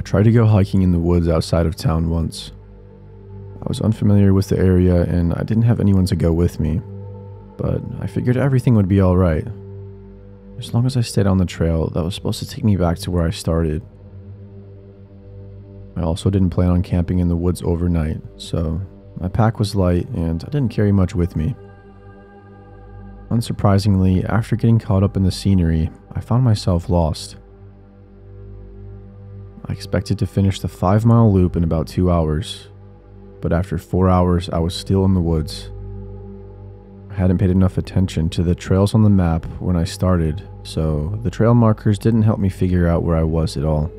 tried to go hiking in the woods outside of town once. I was unfamiliar with the area and I didn't have anyone to go with me, but I figured everything would be alright, as long as I stayed on the trail that was supposed to take me back to where I started. I also didn't plan on camping in the woods overnight, so my pack was light and I didn't carry much with me. Unsurprisingly, after getting caught up in the scenery, I found myself lost. I expected to finish the 5-mile loop in about 2 hours, but after 4 hours I was still in the woods. I hadn't paid enough attention to the trails on the map when I started, so the trail markers didn't help me figure out where I was at all.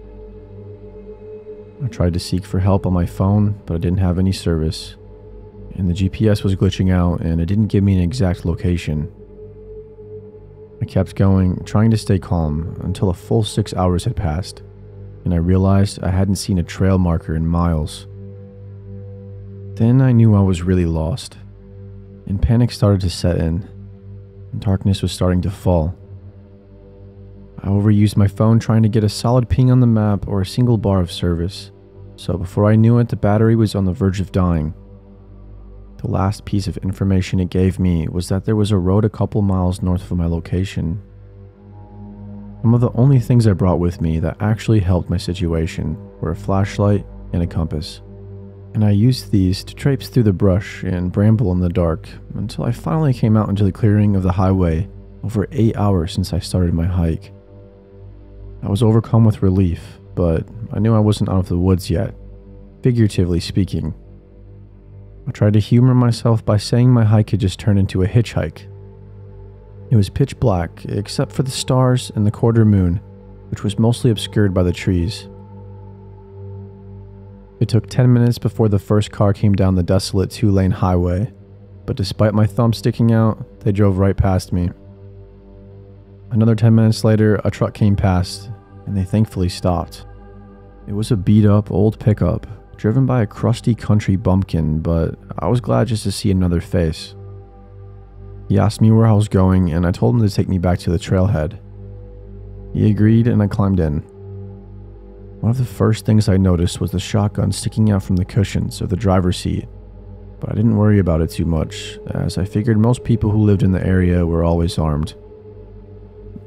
I tried to seek for help on my phone, but I didn't have any service, and the GPS was glitching out and it didn't give me an exact location. I kept going, trying to stay calm, until a full 6 hours had passed, and I realized I hadn't seen a trail marker in miles. Then I knew I was really lost, and panic started to set in, and darkness was starting to fall. I overused my phone trying to get a solid ping on the map or a single bar of service, so before I knew it, the battery was on the verge of dying. The last piece of information it gave me was that there was a road a couple miles north of my location. Some of the only things I brought with me that actually helped my situation were a flashlight and a compass, and I used these to traipse through the brush and bramble in the dark until I finally came out into the clearing of the highway over 8 hours since I started my hike. I was overcome with relief, but I knew I wasn't out of the woods yet, figuratively speaking. I tried to humor myself by saying my hike had just turned into a hitchhike. It was pitch black, except for the stars and the quarter moon, which was mostly obscured by the trees. It took 10 minutes before the first car came down the desolate 2-lane highway, but despite my thumb sticking out, they drove right past me. Another 10 minutes later, a truck came past, and they thankfully stopped. It was a beat-up old pickup, driven by a crusty country bumpkin, but I was glad just to see another face. He asked me where I was going, and I told him to take me back to the trailhead. He agreed, and I climbed in. One of the first things I noticed was the shotgun sticking out from the cushions of the driver's seat, but I didn't worry about it too much, as I figured most people who lived in the area were always armed.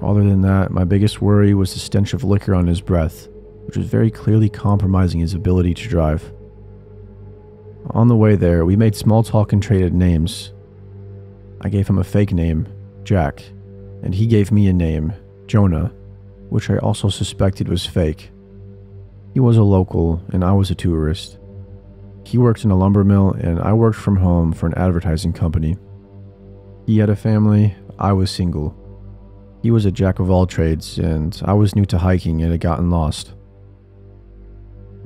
Other than that, my biggest worry was the stench of liquor on his breath, which was very clearly compromising his ability to drive. On the way there, we made small talk and traded names. I gave him a fake name, Jack, and he gave me a name, Jonah, which I also suspected was fake. He was a local, and I was a tourist. He worked in a lumber mill, and I worked from home for an advertising company. He had a family, I was single. He was a jack of all trades, and I was new to hiking and had gotten lost.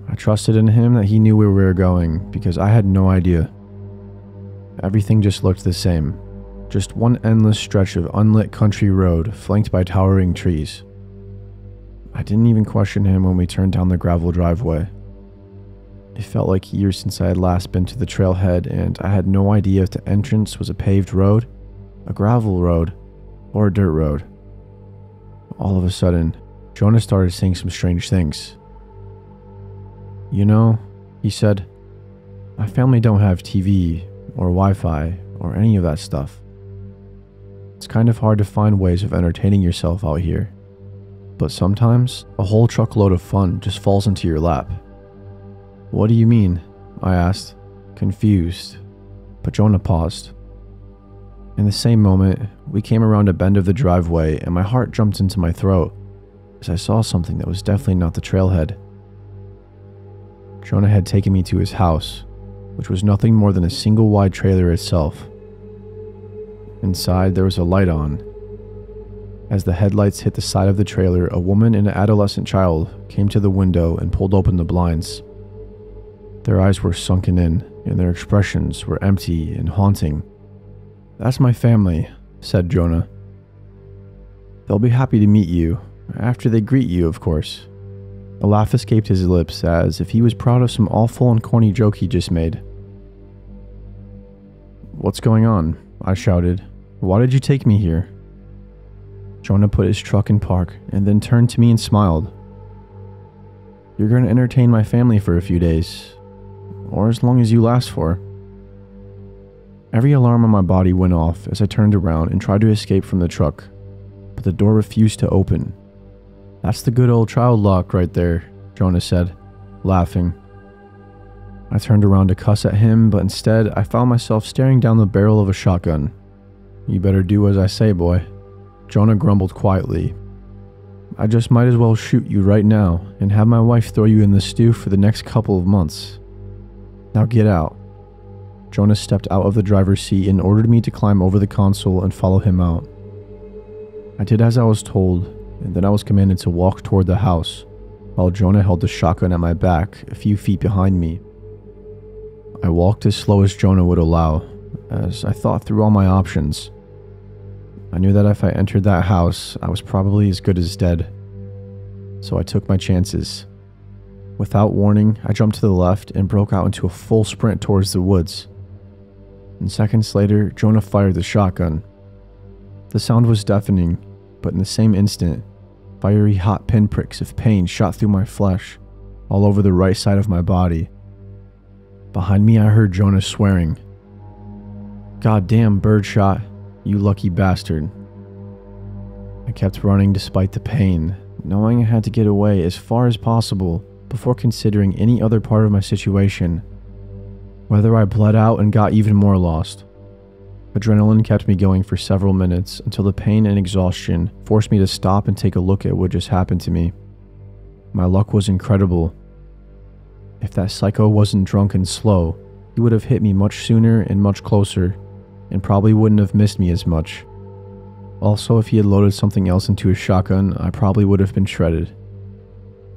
I trusted in him that he knew where we were going, because I had no idea. Everything just looked the same. Just one endless stretch of unlit country road flanked by towering trees. I didn't even question him when we turned down the gravel driveway. It felt like years since I had last been to the trailhead, and I had no idea if the entrance was a paved road, a gravel road, or a dirt road. All of a sudden, Jonah started saying some strange things. "You know," he said, "my family don't have TV or Wi-Fi or any of that stuff. It's kind of hard to find ways of entertaining yourself out here. But sometimes, a whole truckload of fun just falls into your lap." "What do you mean?" I asked, confused, but Jonah paused. In the same moment, we came around a bend of the driveway and my heart jumped into my throat as I saw something that was definitely not the trailhead. Jonah had taken me to his house, which was nothing more than a single wide trailer itself. Inside, there was a light on. As the headlights hit the side of the trailer, a woman and an adolescent child came to the window and pulled open the blinds. Their eyes were sunken in, and their expressions were empty and haunting. "That's my family," said Jonah. "They'll be happy to meet you, after they greet you, of course." A laugh escaped his lips as if he was proud of some awful and corny joke he just made. "What's going on?" I shouted. "Why did you take me here?" Jonah put his truck in park and then turned to me and smiled. You're going to entertain my family for a few days, or as long as you last for." Every alarm on my body went off as I turned around and tried to escape from the truck, but the door refused to open. "That's the good old child lock right there," Jonah said, laughing. I turned around to cuss at him, but instead I found myself staring down the barrel of a shotgun. "You better do as I say, boy," Jonah grumbled quietly. "I just might as well shoot you right now and have my wife throw you in the stew for the next couple of months. Now get out." Jonah stepped out of the driver's seat and ordered me to climb over the console and follow him out. I did as I was told, and then I was commanded to walk toward the house, while Jonah held the shotgun at my back a few feet behind me. I walked as slow as Jonah would allow, as I thought through all my options. I knew that if I entered that house, I was probably as good as dead. So I took my chances. Without warning, I jumped to the left and broke out into a full sprint towards the woods. And seconds later, Jonah fired the shotgun. The sound was deafening, but in the same instant, fiery hot pinpricks of pain shot through my flesh, all over the right side of my body. Behind me, I heard Jonah swearing. "Goddamn birdshot, you lucky bastard." I kept running despite the pain, knowing I had to get away as far as possible before considering any other part of my situation, whether I bled out and got even more lost. Adrenaline kept me going for several minutes until the pain and exhaustion forced me to stop and take a look at what just happened to me. My luck was incredible. If that psycho wasn't drunk and slow, he would have hit me much sooner and much closer, and probably wouldn't have missed me as much. Also, if he had loaded something else into his shotgun, I probably would have been shredded.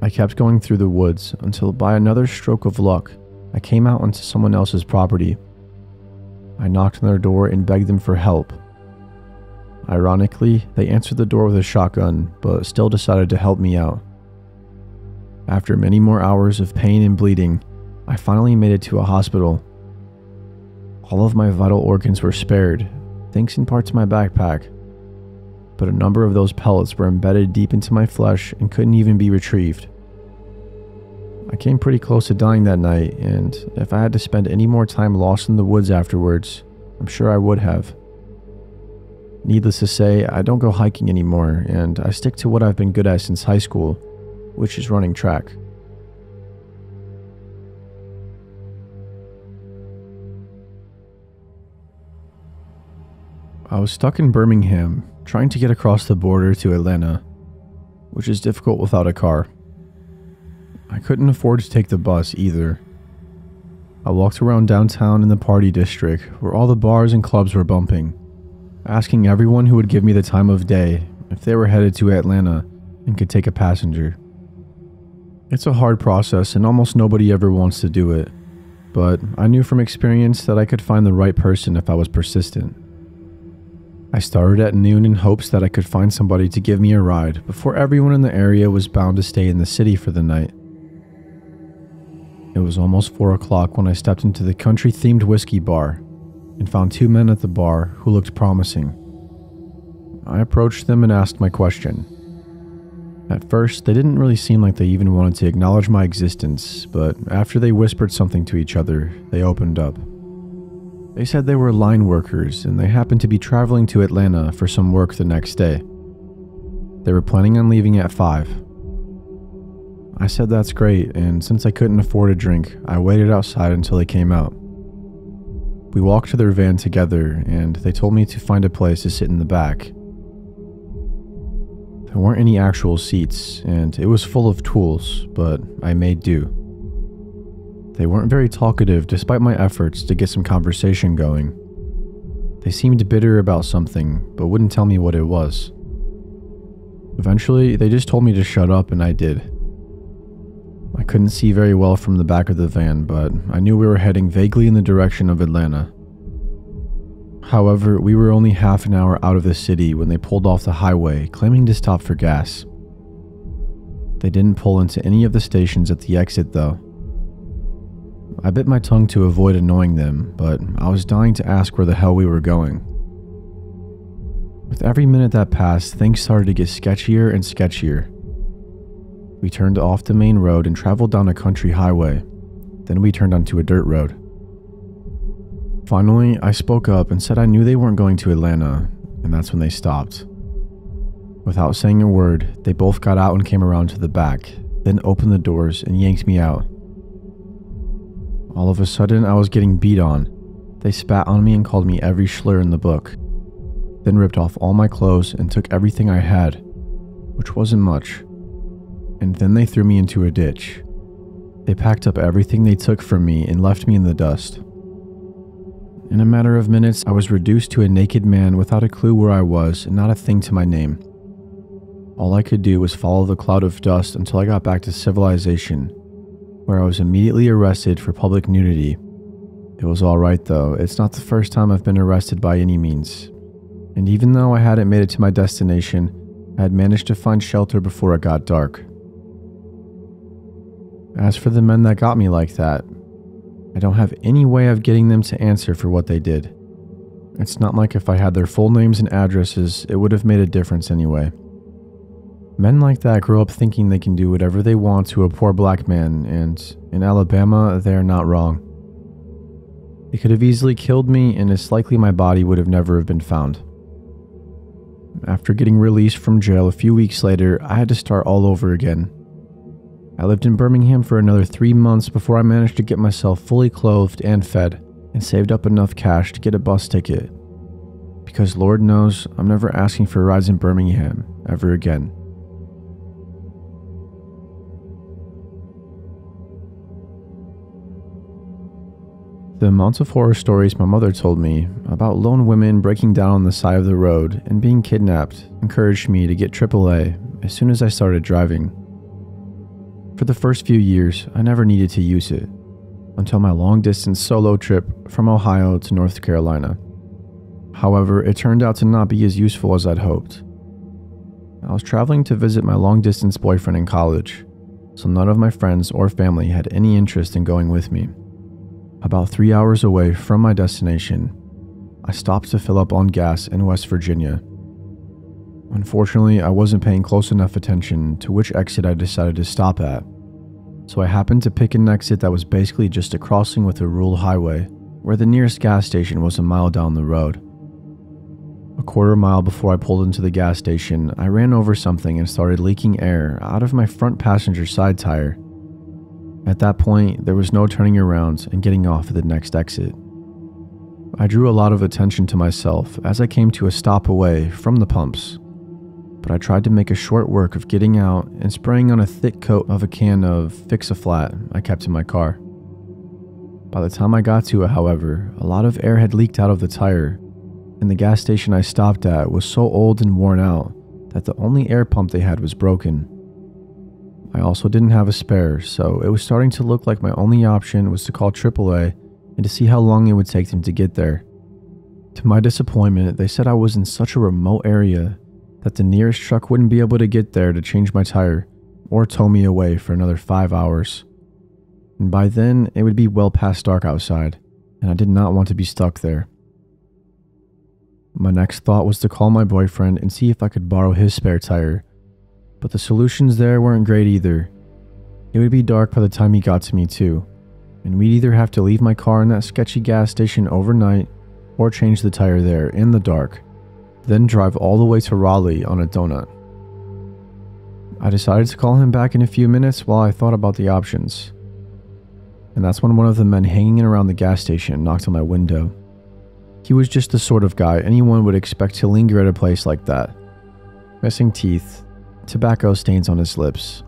I kept going through the woods until, by another stroke of luck, I came out onto someone else's property. I knocked on their door and begged them for help. Ironically, they answered the door with a shotgun, but still decided to help me out. After many more hours of pain and bleeding, I finally made it to a hospital. All of my vital organs were spared, thanks in part to my backpack, but a number of those pellets were embedded deep into my flesh and couldn't even be retrieved. I came pretty close to dying that night, and if I had to spend any more time lost in the woods afterwards, I'm sure I would have. Needless to say, I don't go hiking anymore, and I stick to what I've been good at since high school, which is running track. I was stuck in Birmingham, trying to get across the border to Atlanta, which is difficult without a car. I couldn't afford to take the bus either. I walked around downtown in the party district where all the bars and clubs were bumping, asking everyone who would give me the time of day if they were headed to Atlanta and could take a passenger. It's a hard process and almost nobody ever wants to do it, but I knew from experience that I could find the right person if I was persistent. I started at noon in hopes that I could find somebody to give me a ride before everyone in the area was bound to stay in the city for the night. It was almost 4 o'clock when I stepped into the country-themed whiskey bar and found two men at the bar who looked promising. I approached them and asked my question. At first, they didn't really seem like they even wanted to acknowledge my existence, but after they whispered something to each other, they opened up. They said they were line workers and they happened to be traveling to Atlanta for some work the next day. They were planning on leaving at 5. I said that's great, and since I couldn't afford a drink, I waited outside until they came out. We walked to their van together, and they told me to find a place to sit in the back. There weren't any actual seats, and it was full of tools, but I made do. They weren't very talkative despite my efforts to get some conversation going. They seemed bitter about something, but wouldn't tell me what it was. Eventually, they just told me to shut up, and I did. I couldn't see very well from the back of the van, but I knew we were heading vaguely in the direction of Atlanta. However, we were only half an hour out of the city when they pulled off the highway, claiming to stop for gas. They didn't pull into any of the stations at the exit, though. I bit my tongue to avoid annoying them, but I was dying to ask where the hell we were going. With every minute that passed, things started to get sketchier and sketchier. We turned off the main road and traveled down a country highway. Then we turned onto a dirt road. Finally, I spoke up and said I knew they weren't going to Atlanta, and that's when they stopped. Without saying a word, they both got out and came around to the back, then opened the doors and yanked me out. All of a sudden, I was getting beat on. They spat on me and called me every slur in the book, then ripped off all my clothes and took everything I had, which wasn't much, and then they threw me into a ditch. They packed up everything they took from me and left me in the dust. In a matter of minutes, I was reduced to a naked man without a clue where I was and not a thing to my name. All I could do was follow the cloud of dust until I got back to civilization, where I was immediately arrested for public nudity. It was alright though, it's not the first time I've been arrested by any means. And even though I hadn't made it to my destination, I had managed to find shelter before it got dark. As for the men that got me like that, I don't have any way of getting them to answer for what they did. It's not like if I had their full names and addresses, it would have made a difference anyway. Men like that grow up thinking they can do whatever they want to a poor black man, and in Alabama, they are not wrong. They could have easily killed me, and it's likely my body would have never have been found. After getting released from jail a few weeks later, I had to start all over again. I lived in Birmingham for another 3 months before I managed to get myself fully clothed and fed, and saved up enough cash to get a bus ticket. Because Lord knows, I'm never asking for rides in Birmingham ever again. The amounts of horror stories my mother told me about lone women breaking down on the side of the road and being kidnapped encouraged me to get AAA as soon as I started driving. For the first few years, I never needed to use it, until my long-distance solo trip from Ohio to North Carolina. However, it turned out to not be as useful as I'd hoped. I was traveling to visit my long-distance boyfriend in college, so none of my friends or family had any interest in going with me. About 3 hours away from my destination, I stopped to fill up on gas in West Virginia. Unfortunately, I wasn't paying close enough attention to which exit I decided to stop at, so I happened to pick an exit that was basically just a crossing with a rural highway, where the nearest gas station was a mile down the road. A quarter mile before I pulled into the gas station, I ran over something and started leaking air out of my front passenger side tire. At that point, there was no turning around and getting off at the next exit. I drew a lot of attention to myself as I came to a stop away from the pumps, but I tried to make a short work of getting out and spraying on a thick coat of a can of Fix-A-Flat I kept in my car. By the time I got to it, however, a lot of air had leaked out of the tire, and the gas station I stopped at was so old and worn out that the only air pump they had was broken. I also didn't have a spare, so it was starting to look like my only option was to call AAA and to see how long it would take them to get there. To my disappointment, they said I was in such a remote area that the nearest truck wouldn't be able to get there to change my tire or tow me away for another 5 hours. And by then, it would be well past dark outside, and I did not want to be stuck there. My next thought was to call my boyfriend and see if I could borrow his spare tire, but the solutions there weren't great either. It would be dark by the time he got to me too, and we'd either have to leave my car in that sketchy gas station overnight or change the tire there in the dark, then drive all the way to Raleigh on a donut. I decided to call him back in a few minutes while I thought about the options. And that's when one of the men hanging around the gas station knocked on my window. He was just the sort of guy anyone would expect to linger at a place like that. Missing teeth, tobacco stains on his lips,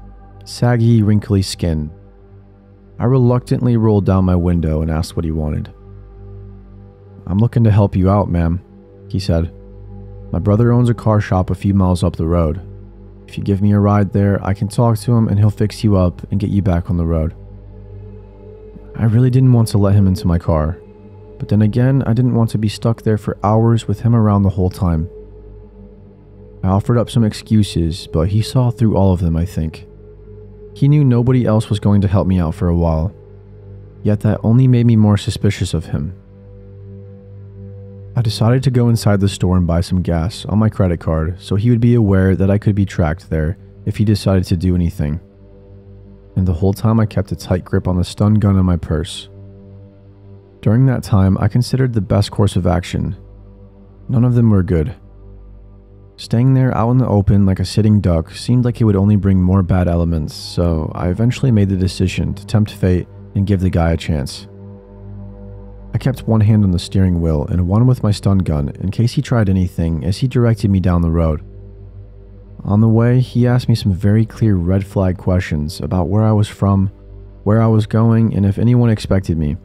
saggy, wrinkly skin. I reluctantly rolled down my window and asked what he wanted. "I'm looking to help you out, ma'am," he said. "My brother owns a car shop a few miles up the road. If you give me a ride there, I can talk to him and he'll fix you up and get you back on the road." I really didn't want to let him into my car, but then again, I didn't want to be stuck there for hours with him around the whole time. I offered up some excuses, but he saw through all of them, I think. He knew nobody else was going to help me out for a while, yet that only made me more suspicious of him. I decided to go inside the store and buy some gas on my credit card so he would be aware that I could be tracked there if he decided to do anything. and the whole time I kept a tight grip on the stun gun in my purse. During that time, I considered the best course of action. None of them were good. Staying there out in the open like a sitting duck seemed like it would only bring more bad elements, so I eventually made the decision to tempt fate and give the guy a chance. I kept one hand on the steering wheel and one with my stun gun in case he tried anything as he directed me down the road. On the way, he asked me some very clear red flag questions about where I was from, where I was going, and if anyone expected me.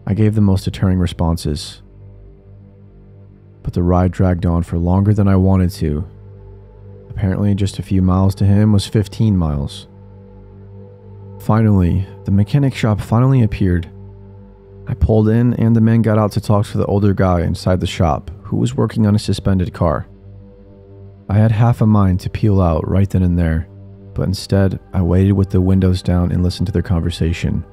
I gave the most deterring responses. But the ride dragged on for longer than I wanted to. Apparently, just a few miles to him was 15 miles. Finally, the mechanic shop finally appeared. I pulled in and the man got out to talk to the older guy inside the shop who was working on a suspended car. I had half a mind to peel out right then and there, but instead I waited with the windows down and listened to their conversation.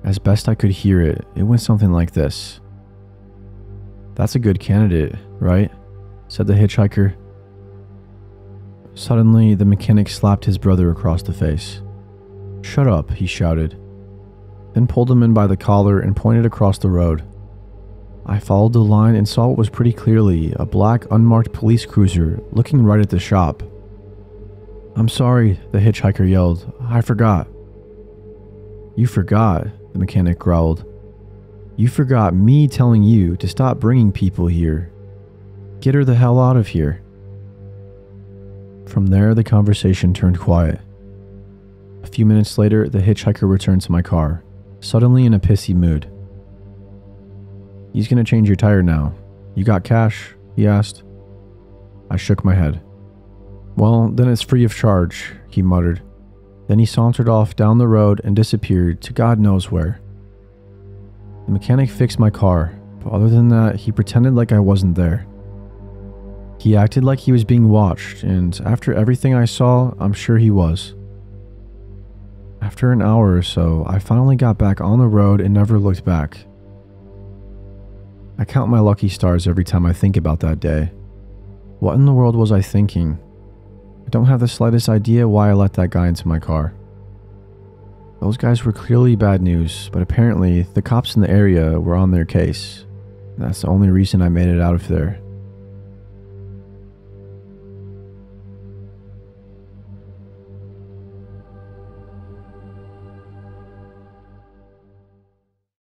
As best I could hear it, it went something like this. "That's a good candidate, right?" said the hitchhiker. Suddenly, the mechanic slapped his brother across the face. "Shut up," he shouted, then pulled him in by the collar and pointed across the road. I followed the line and saw what was pretty clearly a black unmarked police cruiser looking right at the shop. "I'm sorry," the hitchhiker yelled. "I forgot." "You forgot?" the mechanic growled. "You forgot me telling you to stop bringing people here. Get her the hell out of here." From there, the conversation turned quiet. A few minutes later, the hitchhiker returned to my car, suddenly in a pissy mood. "He's gonna change your tire now. You got cash?" he asked. I shook my head. "Well, then it's free of charge," he muttered. Then he sauntered off down the road and disappeared to God knows where. The mechanic fixed my car, but other than that, he pretended like I wasn't there. He acted like he was being watched, and after everything I saw, I'm sure he was. After an hour or so, I finally got back on the road and never looked back. I count my lucky stars every time I think about that day. What in the world was I thinking? I don't have the slightest idea why I let that guy into my car. Those guys were clearly bad news, but apparently the cops in the area were on their case. That's the only reason I made it out of there.